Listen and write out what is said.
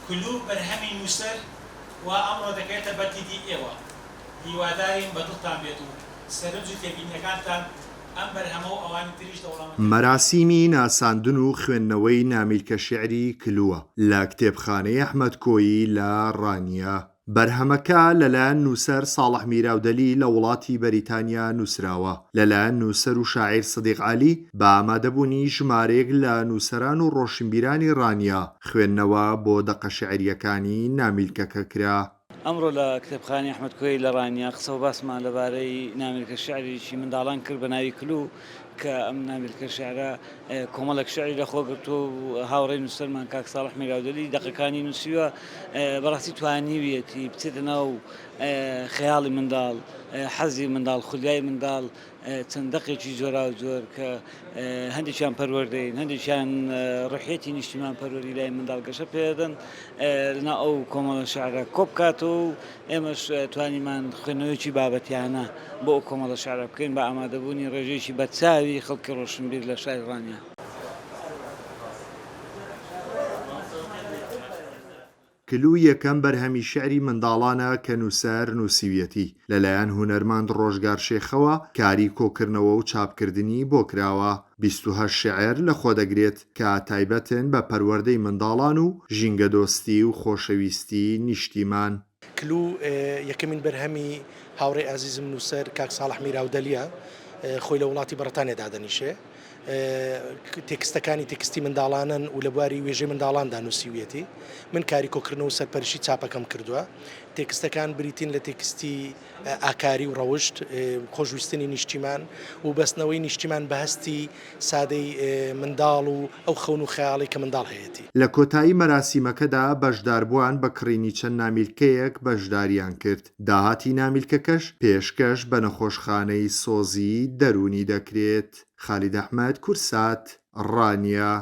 کلو بەرهەمی نووسەر و ئەمڕۆ دەکرێتە بەرتیدی ئێوە هیوادارین بەدڵتان بێت و سەرنج و تێبینیەکانتان ئەم بەرهەمە و ئەوانی تریش دەوڵەمەند. مەراسیمی ناساندن و خوێندنەوەی نامیلکە شیعری کلووە لە کتێبخانەی ئەحمەد کۆیی لە ڕانیە. بەرهەمەکە لەلایەن نووسەر ساڵح میراودەلی لە وڵاتی بەریتانیا نووسراوە، لەلایەن نووسەر و شاعیر سدیق عەلی بە ئامادەبوونی ژمارەیەک لە نووسەران و ڕۆشنبیرانی ڕانیە خوێندنەوە بۆ دەقە شیعریەکانی نامیلکەکە کرا. ئەمڕۆ لە کتێبخانەی ئەحمەد کۆی لە ڕانیە قسە و باسمان لەبارەی نامیلکە شیعریی منداڵان کرد بە ناوی کلو کە ئەم نامیلکە شیعرە کۆمەڵێک شیعری لەخۆ گرتو و هاوڕێی نووسەرمان کاک ساڵح میراودەلی دەقەکانی نووسیوە بەڕاستی توانیویەتی بچێتە ناو خەیاڵی منداڵ، حەزی منداڵ، خولیای منداڵ، چەند دەقێکی جۆرا و جۆر کە هەندێکیان پەروەردەین، هەندێکیان ڕحیەتی نیشتیمان پەروەری لای منداڵ گەشە پێدەن لەنا ئەو کۆمەڵە شیعرە کۆبکاتەوە و ئێمەش توانیمان خوێندنەوەیەکی بابەتیانە بۆ ئەو کۆمەڵە شیعرە بکەین بە ئامادەبوونی ڕێژەیەکی بەرچاوی خەڵکی ڕۆشنبیر لە شاری ڕانیە. کلو یەکەم بەرهەمی شیعری منداڵانە کە نووسەر نووسیویەتی لەلایەن هونەرماند ڕۆژگار شێخەوە کاری کۆکردنەوە و چاپکردنی بۆ کراوە. 28 شیعر لەخۆ دەگرێت کە تایبەتن بە پەروەردەی منداڵان و ژینگە دۆستی و خۆشەویستی نیشتیمان. کلو یەکەمین بەرهەمی هاوڕێ ئازیزم نووسەر کاک ساڵح میراودەلیە، خۆی لە وڵاتی بەڕەتانیادا دەنیشێ. تێکستەکانی تێکستی منداڵانن و لە بواری وێژەی منداڵاندا نووسیویەتی. من کاری کۆکردنەوە و سەرپەرشی چاپەکەم کردووە. تێکستەکان بریتین لە تێکستی ئاکاری و ڕەوشت، خۆشویستنی نیشتیمان و بەستنەوەی نیشتیمان بە هەستی سادەی منداڵ و ئەو خەون و خەیاڵی کە منداڵ هەیەتی. لە کۆتایی مەراسیمەکەدا بەشداربووان بە کڕینی چەند نامیلکەیەک بەشداریان کرد. داهاتی نامیلکەکەش پێشکەش بە نەخۆشخانەی سۆزی دەرونی دەکرێت. خالید ئەحمەد، کورسات، ڕانیە.